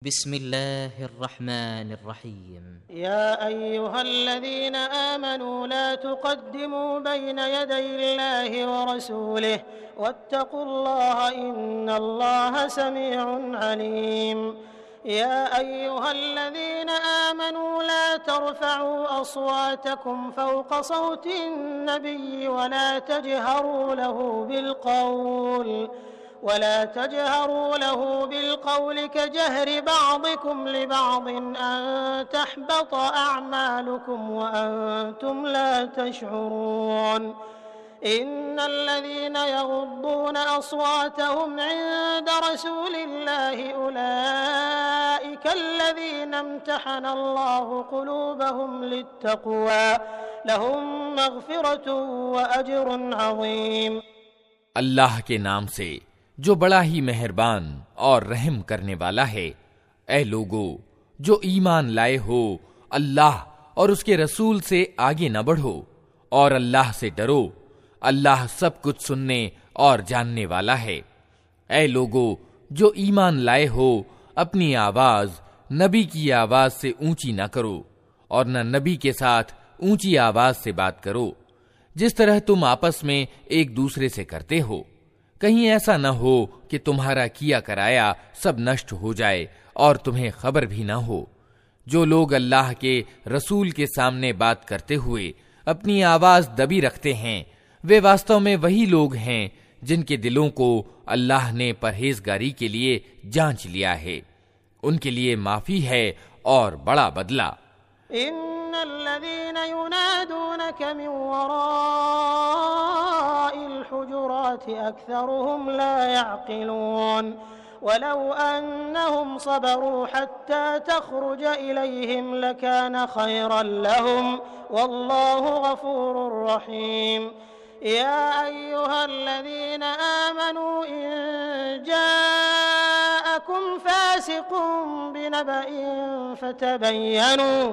بسم الله الرحمن الرحيم. يا أيها الذين آمنوا لا تقدموا بين يدي الله ورسوله واتقوا الله إن الله سميع عليم. يا أيها الذين آمنوا لا ترفعوا أصواتكم فوق صوت النبي ولا تجهروا له بالقول كجهر بعضكم لبعض أن تحبط أعمالكم وأنتم لا تشعرون. إن الذين يغضون أصواتهم عند رسول الله أولئك الذين امتحن الله قلوبهم للتقوى لهم مغفرة وأجر عظيم. اللہ کے نام سے جو بڑا ہی مہربان اور رحم کرنے والا ہے۔ اے لوگو جو ایمان لائے ہو، اللہ اور اس کے رسول سے آگے نہ بڑھو اور اللہ سے ڈرو، اللہ سب کچھ سننے اور جاننے والا ہے۔ اے لوگو جو ایمان لائے ہو، اپنی آواز نبی کی آواز سے اونچی نہ کرو اور نہ نبی کے ساتھ اونچی آواز سے بات کرو، جس طرح تم آپس میں ایک دوسرے سے کرتے ہو۔ کہیں ایسا نہ ہو کہ تمہارا کیا کرایا سب نشٹ ہو جائے اور تمہیں خبر بھی نہ ہو۔ جو لوگ اللہ کے رسول کے سامنے بات کرتے ہوئے اپنی آواز دبی رکھتے ہیں، وہ واستو میں وہی لوگ ہیں جن کے دلوں کو اللہ نے پرہیزگاری کے لیے جانچ لیا ہے۔ ان کے لیے معافی ہے اور بڑا بدلہ۔ إن الذين ينادونك من وراء الحجرات أكثرهم لا يعقلون ولو أنهم صبروا حتى تخرج إليهم لكان خيرا لهم والله غفور رحيم. يا أيها الذين آمنوا إن جاءكم فاسق بنبأ فتبينوا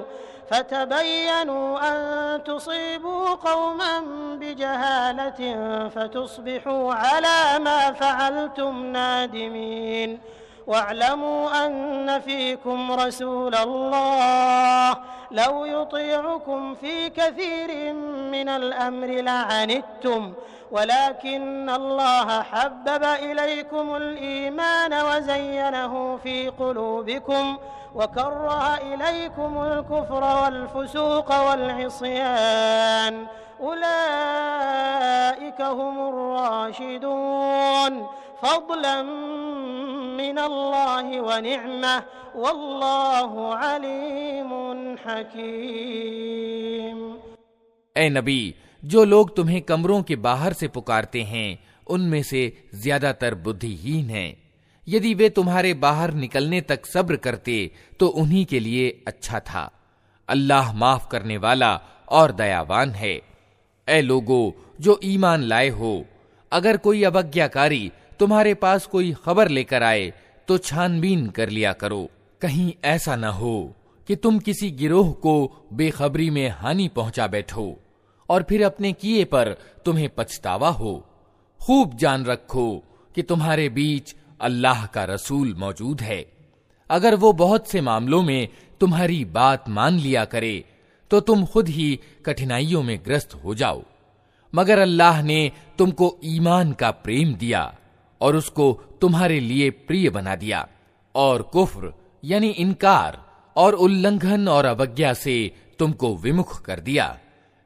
أن تصيبوا قوما بجهالة فتصبحوا على ما فعلتم نادمين. واعلموا أن فيكم رسول الله لو يطيعكم في كثير من الأمر لعنتم ولكن الله حبب إليكم الإيمان وزينه في قلوبكم وكره إليكم الكفر والفسوق والعصيان أولئك هم الراشدون فضلا من الله ونعمة والله عليم حكيم. اے نبی، جو لوگ تمہیں کمروں کے باہر سے پکارتے ہیں ان میں سے زیادہ تر بدھی ہین ہیں۔ یدی وہ تمہارے باہر نکلنے تک صبر کرتے تو انہی کے لیے اچھا تھا۔ اللہ معاف کرنے والا اور دیاوان ہے۔ اے لوگو جو ایمان لائے ہو، اگر کوئی اوگیاکاری تمہارے پاس کوئی خبر لے کر آئے تو چھان بین کر لیا کرو، کہیں ایسا نہ ہو کہ تم کسی گروہ کو بے خبری میں ہانی پہنچا بیٹھو اور پھر اپنے کیے پر تمہیں پچھتاوا ہو۔ خوب جان رکھو کہ تمہارے بیچ اللہ کا رسول موجود ہے۔ اگر وہ بہت سے معاملوں میں تمہاری بات مان لیا کرے تو تم خود ہی کٹھنائیوں میں گرست ہو جاؤ، مگر اللہ نے تم کو ایمان کا پریم دیا اور اس کو تمہارے لیے پریہ بنا دیا، اور کفر یعنی انکار اور النگھن اور اوگیا سے تم کو ومکھ کر دیا۔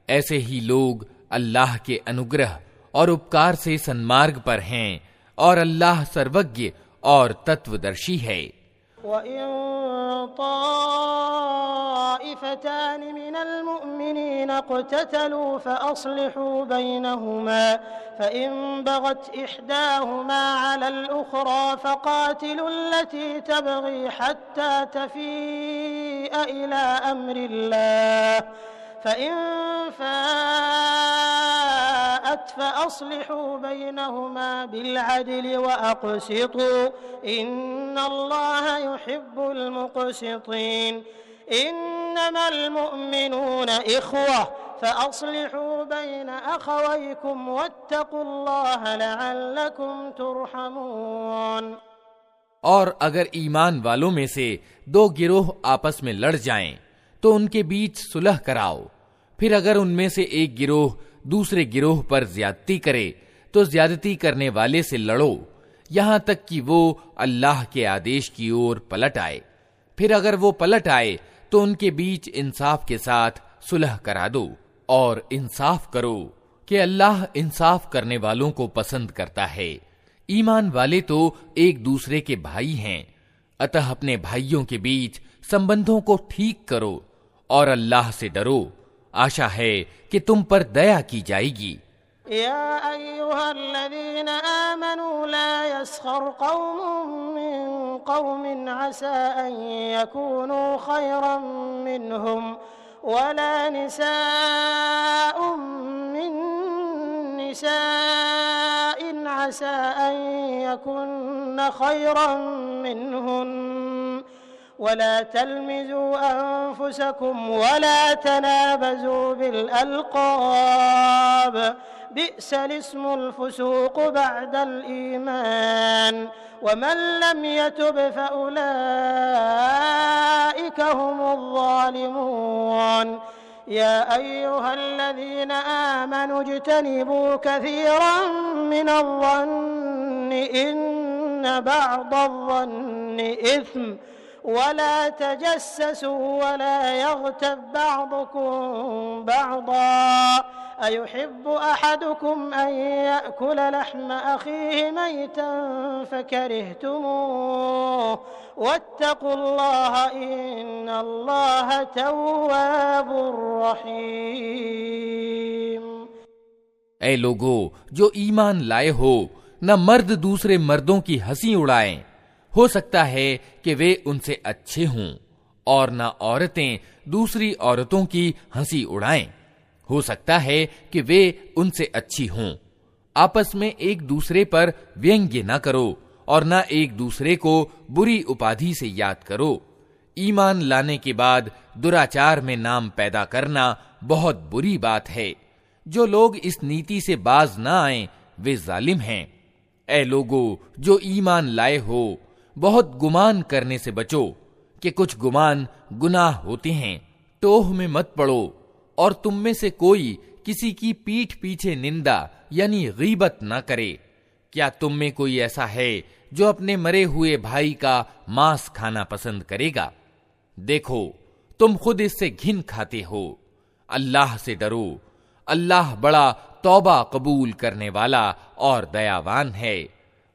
ایسے ہی لوگ اللہ کے انوگرہ اور اپکار سے سنمارگ پر ہیں، اور اللہ سروگی اور تتودرشی ہے۔ وَإِن طَائِفَتَانِ مِنَ الْمُؤْمِنِينَ اقْتَتَلُوا فَأَصْلِحُوا بَيْنَهُمَا فَإِن بَغَتْ إِحْدَاهُمَا عَلَى الْأُخْرَى فَقَاتِلُوا الَّتِي تَبْغِي حَتَّى تَفِيءَ إِلَى أَمْرِ اللَّهِ فَإِن فَاءَتْ فَأَصْلِحُوا بَيْنَهُمَا بِالْعَدْلِ وَأَقْسِطُوا إِنَّ اللَّهَ يُحِبُّ الْمُقْسِطِينَ. إِنَّمَا الْمُؤْمِنُونَ إِخْوَةٌ فَأَصْلِحُوا بَيْنَ أَخَوَيْكُمْ وَاتَّقُوا اللَّهَ لَعَلَّكُمْ تُرْحَمُونَ. اور اگر ایمان والوں میں سے دو گروہ آپس میں لڑ جائیں تو ان کے بیچ صلح کراؤ، پھر اگر ان میں سے ایک گروہ دوسرے گروہ پر زیادتی کرے تو زیادتی کرنے والے سے لڑو یہاں تک کہ وہ اللہ کے آدیش کی اور پلٹ آئے، پھر اگر وہ پلٹ آئے تو ان کے بیچ انصاف کے ساتھ صلح کرا دو، اور انصاف کرو کہ اللہ انصاف کرنے والوں کو پسند کرتا ہے۔ ایمان والے تو ایک دوسرے کے بھائی ہیں، اتہ اپنے بھائیوں کے بیچ سمبندھوں کو ٹھیک کرو اور اللہ سے ڈرو، آشا ہے کہ تم پر دیا کی جائے گی۔ يا أيها الذين آمنوا لا يسخر قوم من قوم عسى أن يكونوا خيرا منهم ولا نساء من نساء عسى أن يكن خيرا منهن ولا تلمزوا أنفسكم ولا تنابزوا بالألقاب بئس الاسم الفسوق بعد الإيمان ومن لم يتب فأولئك هم الظالمون يا أيها الذين آمنوا اجتنبوا كثيرا من الظن إن بعض الظن إثم ولا تجسسوا ولا يغتب بعضكم بعضا أيحب أحدكم أن يأكل لحم أخيه ميتا فكرهتموه واتقوا الله إن الله تواب رحيم۔ اے لوگو جو ایمان لائے ہو، نہ مرد دوسرے مردوں کی ہنسی اڑائیں، ہو سکتا ہے کہ وہ ان سے اچھے ہوں، اور نہ عورتیں دوسری عورتوں کی ہنسی اڑائیں، ہو سکتا ہے کہ وہ ان سے اچھی ہوں۔ آپس میں ایک دوسرے پر وینگیہ نہ کرو اور نہ ایک دوسرے کو بری اپادھی سے یاد کرو۔ ایمان لانے کے بعد دراچار میں نام پیدا کرنا بہت بری بات ہے۔ جو لوگ اس نیتی سے باز نہ آئیں وہ ظالم ہیں۔ اے لوگو جو ایمان لائے ہو، بہت گمان کرنے سے بچو کہ کچھ گمان گناہ ہوتے ہیں۔ ٹوہ میں مت پڑو، اور تم میں سے کوئی کسی کی پیٹھ پیچھے نندا یعنی غیبت نہ کرے۔ کیا تم میں کوئی ایسا ہے جو اپنے مرے ہوئے بھائی کا ماंس کھانا پسند کرے گا؟ دیکھو تم خود اس سے گھن کھاتے ہو۔ اللہ سے ڈرو، اللہ بڑا توبہ قبول کرنے والا اور دیاوان ہے۔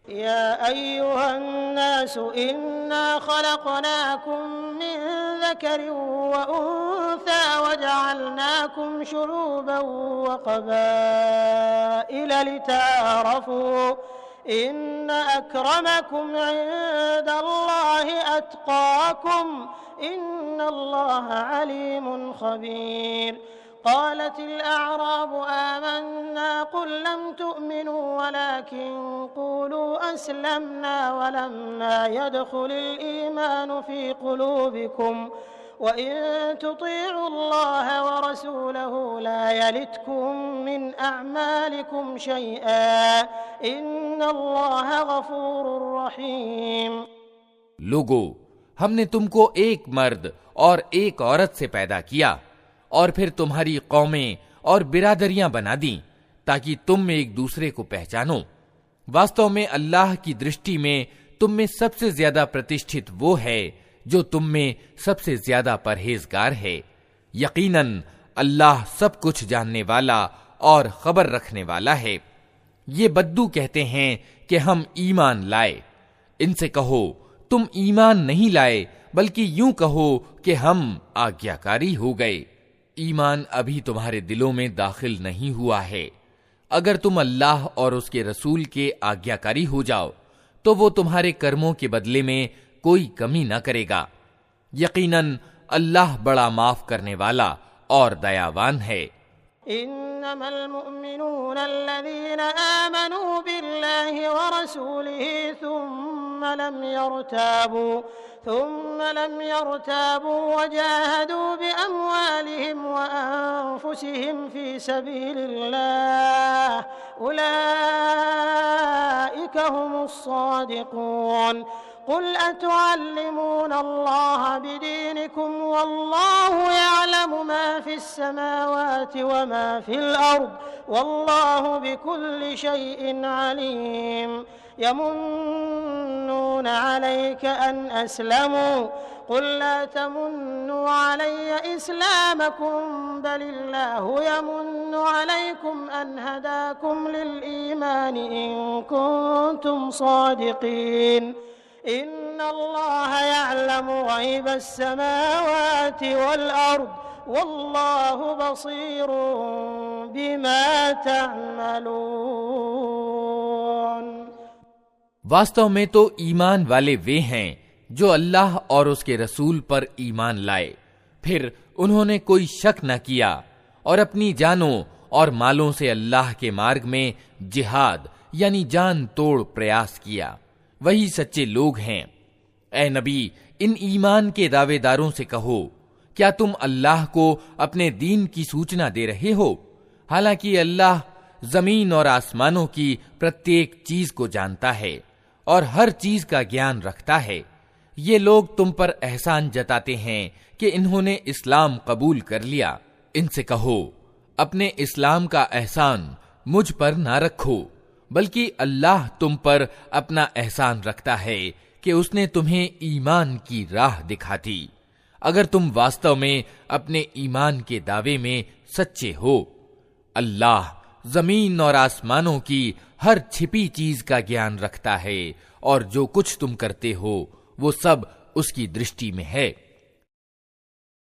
يا أيها الناس إنا خلقناكم من ذكر وأنثى وجعلناكم شعوبا وقبائل لتعارفوا إن أكرمكم عند الله أتقاكم إن الله عليم خبير۔ قالت الأعراب آمنا قل لم تؤمنوا ولكن قولوا أسلمنا ولما يدخل الإيمان في قلوبكم وإن تطيعوا الله ورسوله لا يلتكم من أعمالكم شيئا إن الله غفور رحيم۔ لوگو ہم نے تم کو ایک مرد اور ایک عورت سے پیدا کیا اور پھر تمہاری قومیں اور برادریاں بنا دیں تاکہ تم ایک دوسرے کو پہچانو۔ واستو میں اللہ کی درشٹی میں تم میں سب سے زیادہ پرتشٹھت وہ ہے جو تم میں سب سے زیادہ پرہیزگار ہے۔ یقیناً اللہ سب کچھ جاننے والا اور خبر رکھنے والا ہے۔ یہ بدو کہتے ہیں کہ ہم ایمان لائے۔ ان سے کہو تم ایمان نہیں لائے بلکہ یوں کہو کہ ہم آگیاکاری ہو گئے۔ ایمان ابھی تمہارے دلوں میں داخل نہیں ہوا ہے۔ اگر تم اللہ اور اس کے رسول کے آگیاکاری ہو جاؤ تو وہ تمہارے کرموں کے بدلے میں کوئی کمی نہ کرے گا۔ یقیناً اللہ بڑا معاف کرنے والا اور دیاوان ہے۔ إنما المؤمنون الذين آمنوا بالله ورسوله ثم لم يرتابوا وجاهدوا بأموالهم وأنفسهم في سبيل الله أولئك هم الصادقون قل أتعلمون الله بدينكم والله يعلم ما في السماوات وما في الأرض والله بكل شيء عليم يمنون عليك أن أسلموا قل لا تمنوا علي إسلامكم بل الله يمن عليكم أن هداكم للإيمان إن كنتم صادقين إن الله يعلم غيب السماوات والأرض والله بصير بما تعملون۔ واستو میں تو ایمان والے وہ ہیں جو اللہ اور اس کے رسول پر ایمان لائے، پھر انہوں نے کوئی شک نہ کیا اور اپنی جانوں اور مالوں سے اللہ کے مارگ میں جہاد یعنی جان توڑ پریاس کیا، وہی سچے لوگ ہیں۔ اے نبی، ان ایمان کے دعوے داروں سے کہو، کیا تم اللہ کو اپنے دین کی سوچنا دے رہے ہو، حالانکہ اللہ زمین اور آسمانوں کی پرتیک چیز کو جانتا ہے اور ہر چیز کا گیان رکھتا ہے۔ یہ لوگ تم پر احسان جتاتے ہیں کہ انہوں نے اسلام قبول کر لیا، ان سے کہو اپنے اسلام کا احسان مجھ پر نہ رکھو، بلکہ اللہ تم پر اپنا احسان رکھتا ہے کہ اس نے تمہیں ایمان کی راہ دکھاتی، اگر تم واستو میں اپنے ایمان کے دعوے میں سچے ہو۔ اللہ زمین اور آسمانوں کی ہر چھپی چیز کا گیان رکھتا ہے اور جو کچھ تم کرتے ہو وہ سب اس کی درشٹی میں ہے۔